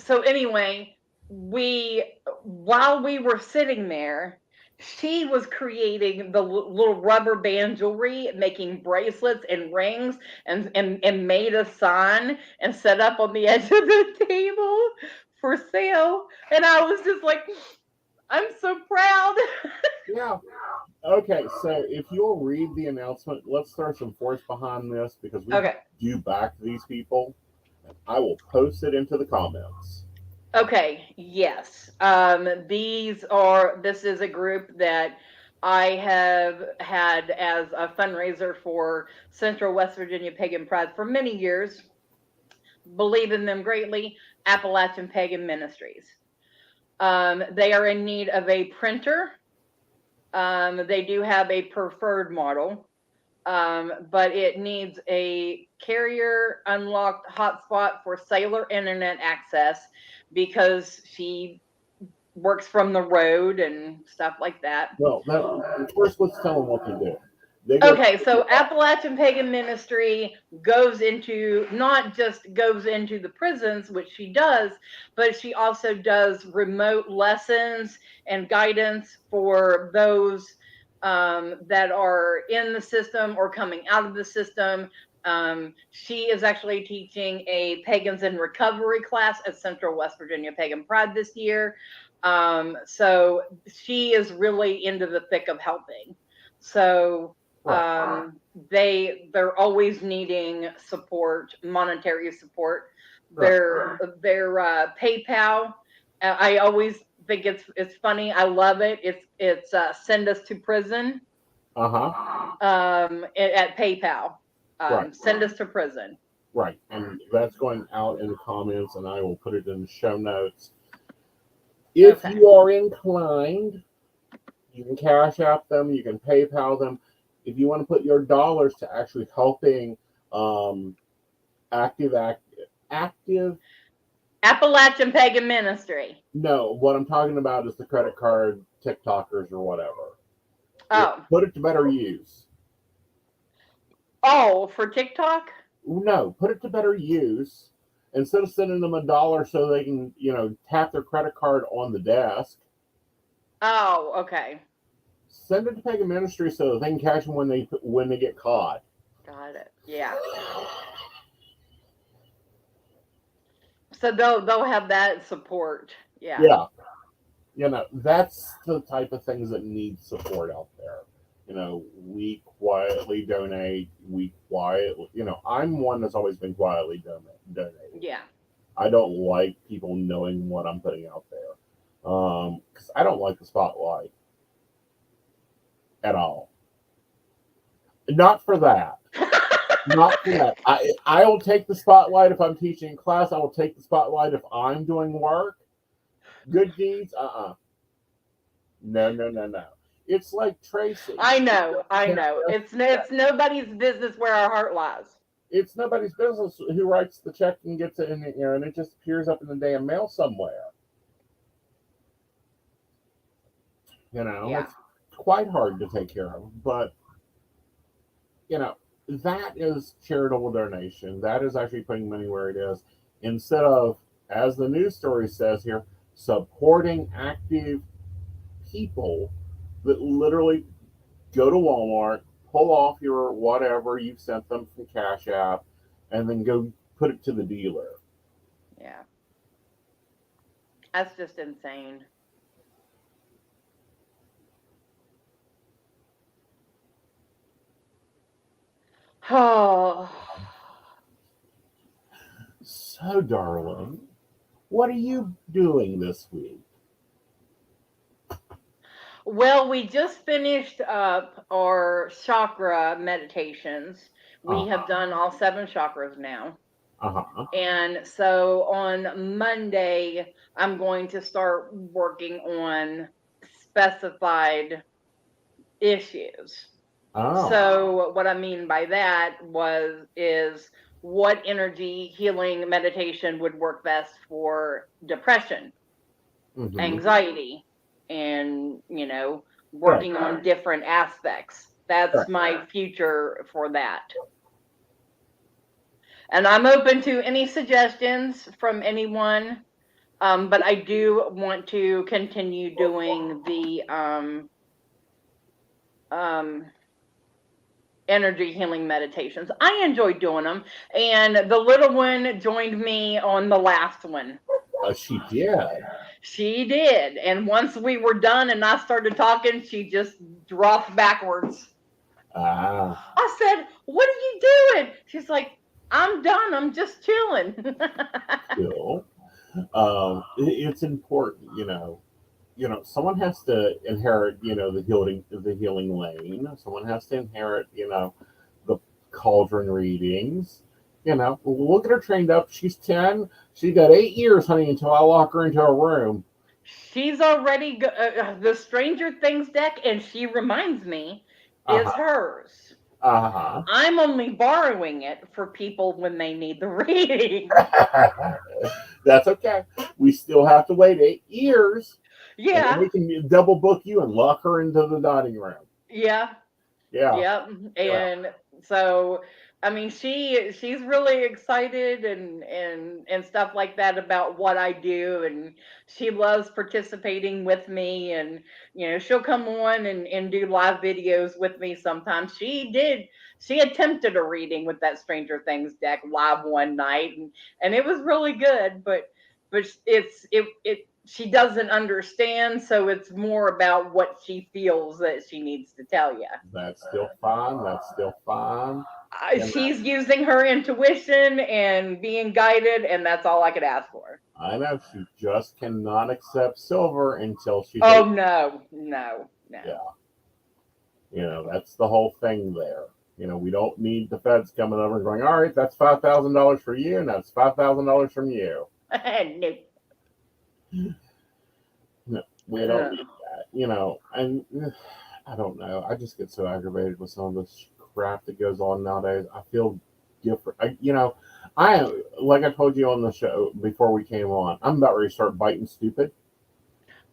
anyway, while we were sitting there, she was creating the little rubber band jewelry, making bracelets and rings, and made a sign and set up on the edge of the table for sale. And I was just like, I'm so proud. Yeah. Okay, so if you'll read the announcement, let's throw some force behind this because we Okay. do back these people. I will post it into the comments. Okay, yes. This is a group that I have had as a fundraiser for Central West Virginia Pagan Pride for many years. Believe in them greatly. Appalachian Pagan Ministries. They are in need of a printer. They do have a preferred model, but it needs a carrier unlocked hotspot for cellular internet access because she works from the road and stuff like that. Well, first let's tell them what to do. Okay, so Appalachian Pagan Ministry not just goes into the prisons, which she does, but she also does remote lessons and guidance for those that are in the system or coming out of the system. She is actually teaching a Pagans in Recovery class at Central West Virginia Pagan Pride this year. So she is really into the thick of helping. So they're always needing support, monetary support. Their PayPal, I always think it's funny. I love it. It's send us to prison. At PayPal. Send us to prison. Right, and that's going out in the comments, and I will put it in the show notes. If you are inclined, you can Cash App them, you can PayPal them. If you want to put your dollars to actually helping active Appalachian Pagan Ministry. No, what I'm talking about is the credit card TikTokers or whatever. Oh. Put it to better use. Oh, for TikTok? No, put it to better use. Instead of sending them $1 so they can, tap their credit card on the desk. Oh, okay. Send it to Pagan Ministry so they can catch them when they get caught. Got it. Yeah. So they'll have that support. Yeah. Yeah. That's the type of things that need support out there. We quietly donate. I'm one that's always been quietly donating. Yeah. I don't like people knowing what I'm putting out there. Because I don't like the spotlight at all. Not for that. Not for that. I will take the spotlight if I'm teaching class. I will take the spotlight if I'm doing work. Good deeds, No. It's like Tracy. I know. It's nobody's business where our heart lies. It's nobody's business who writes the check and gets it in the air, and it just appears up in the damn mail somewhere. It's quite hard to take care of, but that is charitable donation. That is actually putting money where it is, instead of, as the news story says here, supporting active people that literally go to Walmart, pull off your whatever you've sent them from Cash App, and then go put it to the dealer. Yeah. That's just insane. Oh. So, darling, what are you doing this week? Well, we just finished up our chakra meditations. We have done all 7 chakras now. Uh-huh. And so on Monday, I'm going to start working on specified issues. Oh. So what I mean by that is what energy healing meditation would work best for depression, Mhm. anxiety, and working on different aspects. That's Right. my future for that. And I'm open to any suggestions from anyone. But I do want to continue doing the energy healing meditations. I enjoy doing them, and the little one joined me on the last one. She did. She did, and once we were done and I started talking, she just dropped backwards. Ah. I said, "What are you doing?" She's like, "I'm done. I'm just chilling." Cool. It's important, someone has to inherit, the healing lane. Someone has to inherit, the cauldron readings. We'll get her trained up. She's 10. She got 8 years, honey, until I lock her into a room. She's already the Stranger Things deck, and she reminds me, is Uh-huh. hers. Uh-huh. I'm only borrowing it for people when they need the reading. That's okay. We still have to wait 8 years. And then Yeah. we can double book you and lock her into the dining room. Yeah. Yeah. Yep. And so I mean she's really excited and stuff like that about what I do, and she loves participating with me, and she'll come on and do live videos with me sometimes. She attempted a reading with that Stranger Things deck live one night, and it was really good, but she doesn't understand, so it's more about what she feels that she needs to tell you. That's still fine. That's still fine. She's using her intuition and being guided, and that's all I could ask for. I know she just cannot accept silver until she's Oh 18. no. Yeah. That's the whole thing there. We don't need the feds coming over and going, all right, that's $5,000 for you, and that's $5,000 from you. No. No, we don't need that. And I don't know. I just get so aggravated with some of this crap that goes on nowadays. I feel different. I like I told you on the show before we came on. I'm about ready to start biting stupid.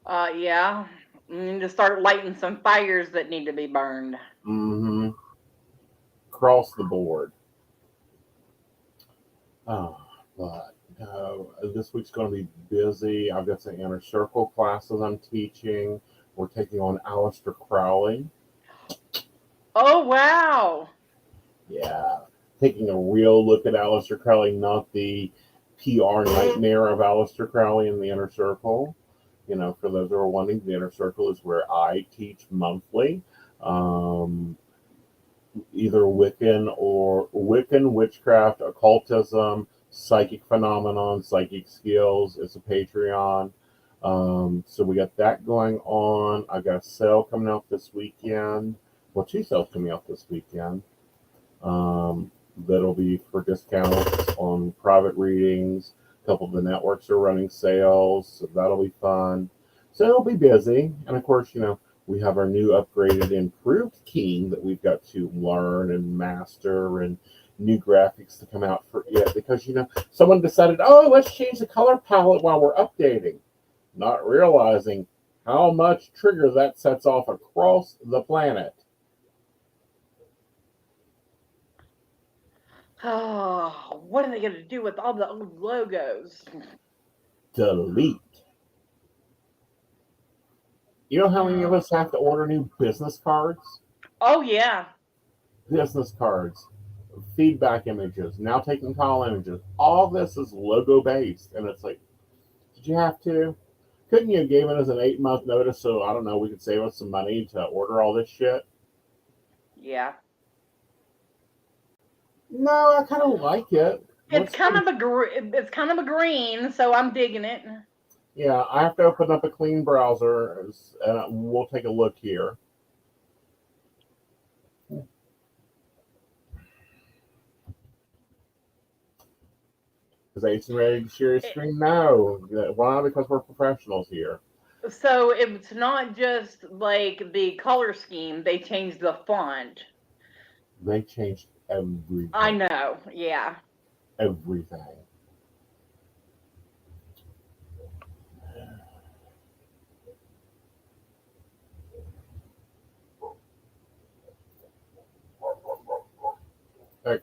Yeah. Need to start lighting some fires that need to be burned. Mm-hmm. Across the board. Oh, but this week's going to be busy. I've got some inner circle classes I'm teaching. We're taking on Aleister Crowley. Oh wow. Yeah. Taking a real look at Aleister Crowley, not the PR nightmare of Aleister Crowley in the inner circle. For those who are wondering, the inner circle is where I teach monthly. Either Wiccan, witchcraft, occultism, psychic phenomenon, psychic skills. It's a Patreon. So we got that going on. I got a sale coming out this weekend. Well, 2 sales coming out this weekend. That'll be for discounts on private readings. A couple of the networks are running sales, so that'll be fun. So it'll be busy. And of course, we have our new upgraded, improved keying that we've got to learn and master, and new graphics to come out for it. Because, someone decided, oh, let's change the color palette while we're updating. Not realizing how much trigger that sets off across the planet. Oh, what are they going to do with all the old logos? Delete. You know how many of us have to order new business cards? Oh yeah. Business cards, feedback images, now taking call images. All this is logo based. And it's like, did you have to? Couldn't you have given us an 8-month notice so, I don't know, we could save us some money to order all this shit? Yeah. No, I kind of like it. It's kind of a green, so I'm digging it. Yeah, I have to open up a clean browser, and we'll take a look here. Is Aeson ready to share his screen? No. Why? Because we're professionals here. So it's not just like the color scheme, they changed the font. They changed everything. I know, yeah. Everything. Okay.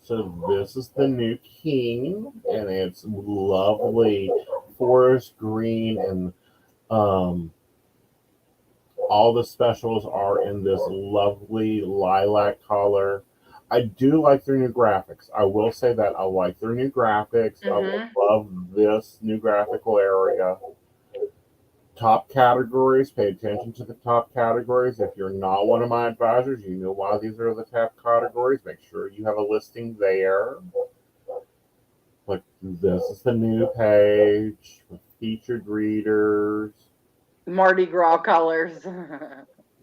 So this is the new king, and it's lovely forest green, and all the specials are in this lovely lilac color. I do like their new graphics. I will say that I like their new graphics. I love this new graphical area. Top categories, pay attention to the top categories. If you're not one of my advisors, you know why these are the top categories. Make sure you have a listing there. Like this is the new page with featured readers. Mardi Gras colors.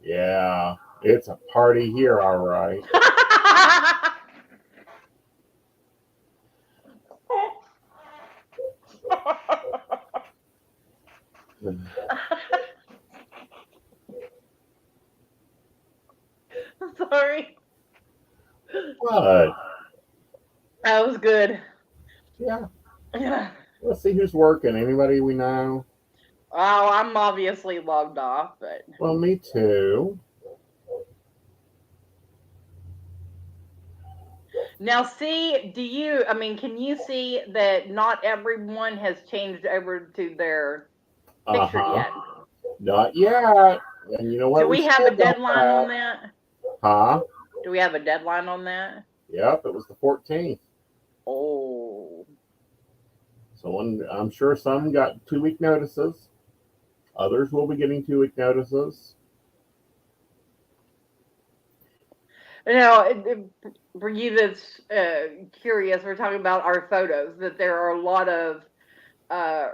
Yeah, it's a party here, all right. Sorry. What? That was good. Yeah. Yeah. Let's see who's working. Anybody we know? Oh, I'm obviously logged off, but Well, me too. now see, can you see that not everyone has changed over to their picture yet? Not yet. And you know what? Do we have a deadline on that? that? Huh? Do we have a deadline on that? Yep, it was the 14th. Oh. So I'm sure some got 2-week notices. Others will be getting 2-week notices. Now, for you that's curious, we're talking about our photos, that there are a lot of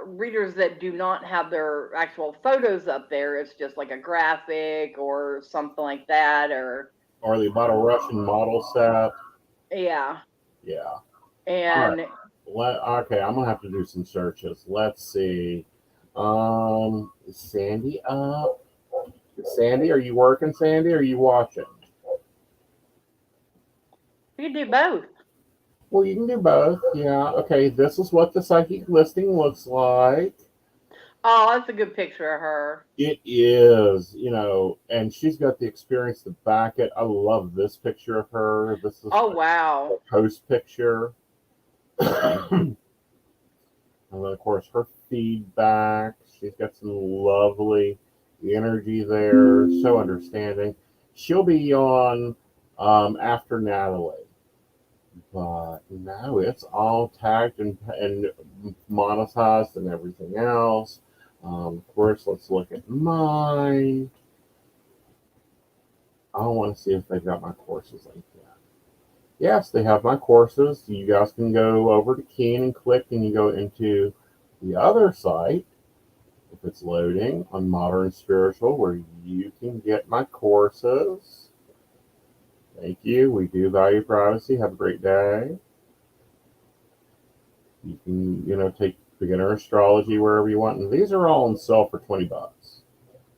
readers that do not have their actual photos up there. It's just like a graphic or something like that, or they bought a Russian model set. Yeah. Yeah. And okay, I'm gonna have to do some searches. Let's see. Is Sandy up? Sandy, are you working, Sandy? Or are you watching? you can do both. Well, you can do both. Yeah. Okay, this is what the psychic listing looks like. Oh, that's a good picture of her. It is, and she's got the experience to back it. I love this picture of her. This is wow. a post picture. And then, of course, her feedback. She's got some lovely energy there. So understanding. She'll be on after Natalie. But no, it's all tagged and monetized and everything else. Of course, let's look at mine. I want to see if they've got my courses like that. Yes, they have my courses. You guys can go over to Keen and click, and you go into the other site, if it's loading, on Modern Spiritual, where you can get my courses. Thank you. We do value privacy. Have a great day. You can, take beginner astrology wherever you want. And these are all on sale for $20.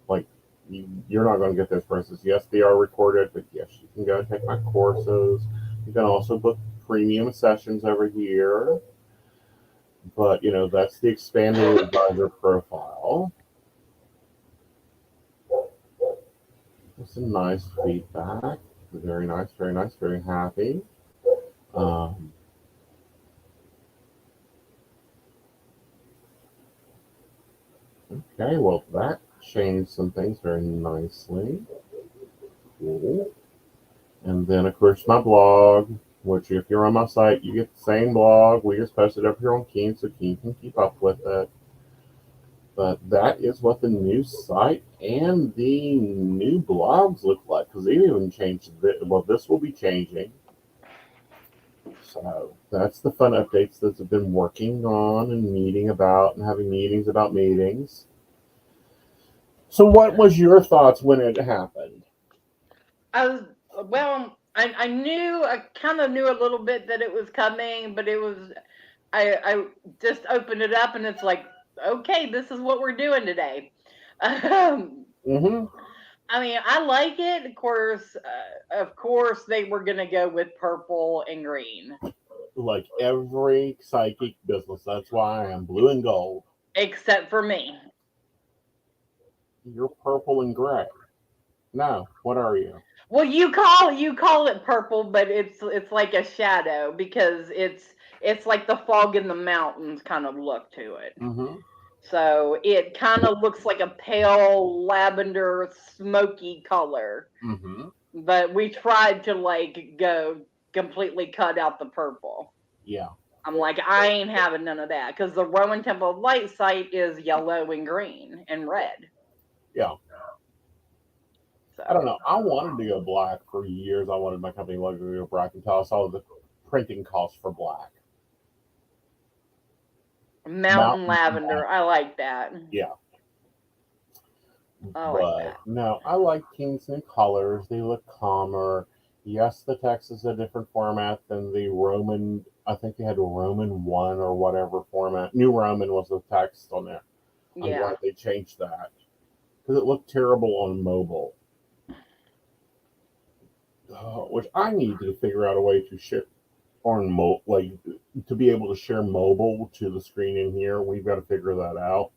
Like, you're not going to get those prices. Yes, they are recorded, but yes, you can go take my courses. You can also book premium sessions over here. But, that's the expanded advisor profile. That's some nice feedback. Very nice, very nice, very happy. Okay, well, that changed some things very nicely. Cool. And then, of course, my blog, which if you're on my site, you get the same blog. We just posted up here on Keen, so Keen can keep up with it. But that is what the new site and the new blogs look like, because they even changed this. Well, this will be changing. So that's the fun updates that I've been working on and meeting about and having meetings about meetings. So what was your thoughts when it happened? I knew, I kind of knew a little bit that it was coming, but I just opened it up and it's like, okay, this is what we're doing today. Mm-hmm. I mean, I like it. Of course, they were gonna go with purple and green, Like every psychic business, that's why I am blue and gold. except for me. You're purple and gray. No, what are you? Well, you call it purple, but it's like a shadow because it's like the fog in the mountains kind of look to it. Mm-hmm. So it kind of looks like a pale lavender smoky color. Mm-hmm. But we tried to like go completely cut out the purple. Yeah. I'm like, I ain't having none of that because the Roman Temple of Light site is yellow and green and red. Yeah. So I don't know. I wanted to go black for years. I wanted my company logo to go black until I saw the printing costs for black. mountain lavender, black. I like that. Yeah. I like But that. no, I like King's new colors. They look calmer. Yes, the text is a different format than the Roman. I think they had a Roman 1 or whatever format. New Roman was the text on there. I'm Yeah. glad they changed that because it looked terrible on mobile. Which I need to figure out a way to share on like to be able to share mobile to the screen in here. We've got to figure that out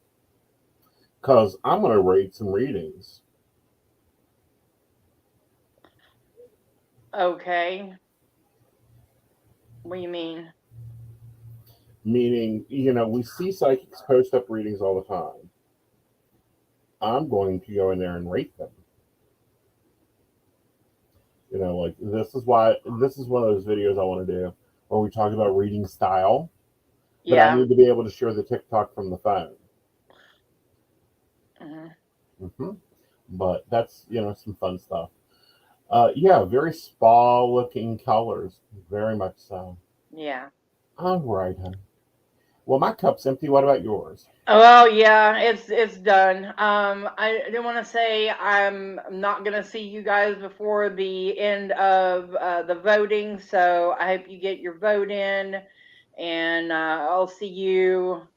because I'm going to rate some readings. Okay. What do you mean? Meaning, we see psychics post up readings all the time. I'm going to go in there and rate them. Like this is one of those videos I want to do where we talk about reading style. But I Yeah. need to be able to share the TikTok from the phone. Mm-hmm. But that's some fun stuff. Yeah, very spa looking colors, very much so. Yeah. All right, honey. Well, my cup's empty. What about yours? Oh yeah, it's done. I didn't want to say I'm not gonna see you guys before the end of the voting, so I hope you get your vote in, and I'll see you.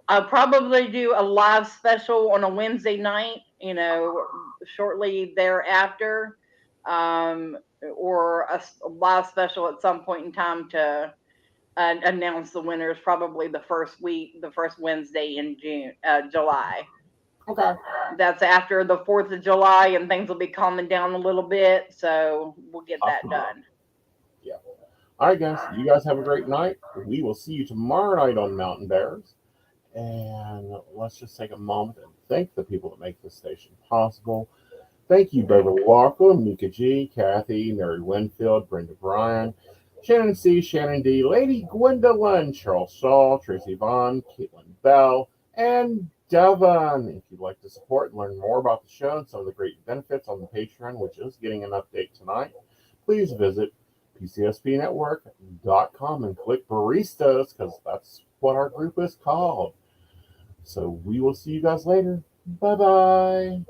I'll probably do a live special on a Wednesday night, shortly thereafter, or a live special at some point in time to announce the winners, probably the first Wednesday in July. Okay. That's after the 4th of July, and things will be calming down a little bit, so we'll get that done. Yeah. All right, guys. You guys have a great night. We will see you tomorrow night on Mountain Bears. And let's just take a moment and thank the people that make this station possible. Thank you, Beverly Walker, Mika G, Kathy, Mary Winfield, Brenda Bryan, Shannon C, Shannon D, Lady Gwendolyn, Charles Shaw, Tracy Vaughn, Caitlin Bell, and Devon. If you'd like to support and learn more about the show and some of the great benefits on the Patreon, which is getting an update tonight, please visit PCSPnetwork.com and click Baristas because that's what our group is called. So we will see you guys later. Bye-bye.